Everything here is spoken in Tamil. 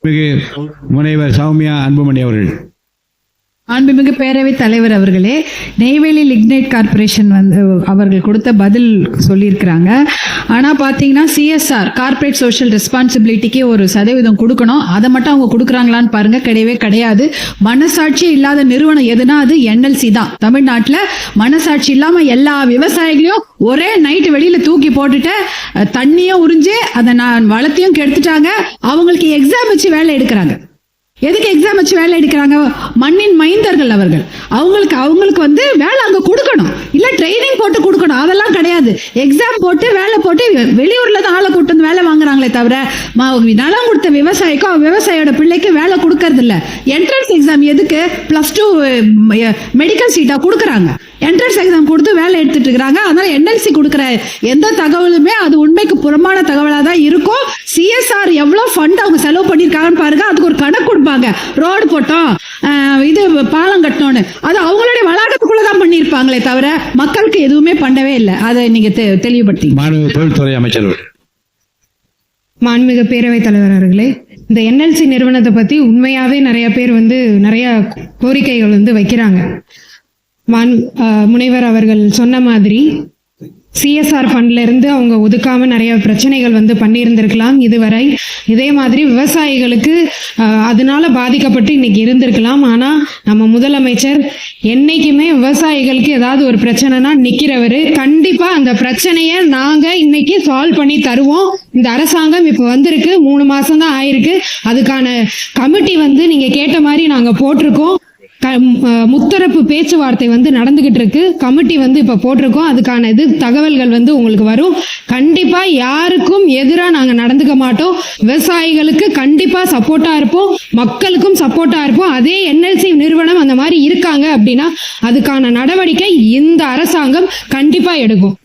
முனைவர் சௌமியா அன்புமணி அவர்கள். மாண்புமிகு பேரவைத் தலைவர் அவர்களே, நெய்வேலி லிக்னைட் கார்பரேஷன் அவர்கள் கொடுத்த பதில் சொல்லியிருக்கிறாங்க. ஆனால் பார்த்தீங்கன்னா சிஎஸ்ஆர் கார்பரேட் சோஷியல் ரெஸ்பான்சிபிலிட்டிக்கு ஒரு சதவீதம் கொடுக்கணும். அதை மட்டும் அவங்க கொடுக்குறாங்களான்னு பாருங்க, கிடையவே கிடையாது. மனசாட்சி இல்லாத நிறுவனம் எதுனா அது என்எல்சி தான். தமிழ்நாட்டில் மனசாட்சி இல்லாம எல்லா விவசாயிகளையும் ஒரே நைட்டு வெளியில தூக்கி போட்டுட்டு தண்ணியும் உறிஞ்சு அதை வளத்தையும் கெடுத்துட்டாங்க. அவங்களுக்கு எக்ஸாம் வச்சு வேலை எடுக்கிறாங்க. எதுக்கு எக்ஸாம் வச்சு வேலை எடுக்கிறாங்க? மண்ணின் மைந்தர்கள் அவர்கள். அவங்களுக்கு வேலை அங்க கொடுக்கணும், இல்ல ட்ரைனிங் போட்டு கொடுக்கணும். அதெல்லாம் கிடையாது. எக்ஸாம் போட்டு வேலை போட்டு வெளியூர்ல தான் ஆளை கூட்டு வந்து வேலை வாங்குறாங்களே தவிர நலம் கொடுத்த விவசாயிக்கும் விவசாயியோட பிள்ளைக்கு வேலை கொடுக்கறது இல்ல. என்ட்ரன்ஸ் எக்ஸாம் எதுக்கு? +2 மெடிக்கல் சீட்டா கொடுக்குறாங்க. என்ட்ரன்ஸ் எக்ஸாம் கொடுத்து வேலை எடுத்துட்டு இருக்காங்க. அதனால என்எல்சி கொடுக்குற எந்த தகவலுமே அது உண்மைக்கு புறமான தகவலா தான் இருக்கும். சிஎஸ்ஆர் எவ்வளவு ஃபண்ட் அவங்க செலவு பண்ணிருக்காங்கன்னு பாருங்க. அதுக்கு ஒரு கணக்கு கொடுப்பாங்க. ரோடு போட்டோம், இது பாலம் கட்டணும்னு, அது அவங்களுடைய வளாகத்துக்குள்ளதான் பண்ணிருப்பாங்களே தவிர மக்களுக்கு எதுவுமே பண்ணவே இல்லை. அதை நீங்க தெளிவுபடுத்தி. தொழில்துறை அமைச்சர். மாண்புமிகு பேரவைத் தலைவர் அவர்களே, இந்த என்எல்சி நிறுவனத்தை பத்தி உண்மையாவே நிறைய பேர் நிறைய கோரிக்கைகள் வைக்கிறாங்க. முனைவர் அவர்கள் சொன்ன மாதிரி சிஎஸ்ஆர் ஃபண்ட்ல இருந்து அவங்க ஒதுக்காம நிறைய பிரச்சனைகள் பண்ணியிருந்திருக்கலாம் இதுவரை. இதே மாதிரி விவசாயிகளுக்கு அதனால பாதிக்கப்பட்டு இன்னைக்கு இருந்திருக்கலாம். ஆனா நம்ம முதலமைச்சர் என்னைக்குமே விவசாயிகளுக்கு ஏதாவது ஒரு பிரச்சனைனா நிக்கிறவரு. கண்டிப்பா அந்த பிரச்சனையை நாங்க இன்னைக்கு சால்வ் பண்ணி தருவோம். இந்த அரசாங்கம் இப்ப வந்திருக்கு, 3 மாசம் தான் ஆயிருக்கு. அதுக்கான கமிட்டி நீங்க கேட்ட மாதிரி நாங்க போட்டிருக்கோம். முத்தரப்பு பேச்சுவார்த்தை நடந்துகிட்டு இருக்கு. கமிட்டி இப்ப போட்டிருக்கோம். அதுக்கான தகவல்கள் உங்களுக்கு வரும். கண்டிப்பா யாருக்கும் எதிராக நாங்க நடந்துக்க மாட்டோம். விவசாயிகளுக்கு கண்டிப்பா சப்போர்ட்டா இருப்போம், மக்களுக்கும் சப்போர்ட்டா இருப்போம். அதே என்எல்சி நிறுவனம் அந்த மாதிரி இருக்காங்க அப்படின்னா அதுக்கான நடவடிக்கை இந்த அரசாங்கம் கண்டிப்பா எடுக்கும்.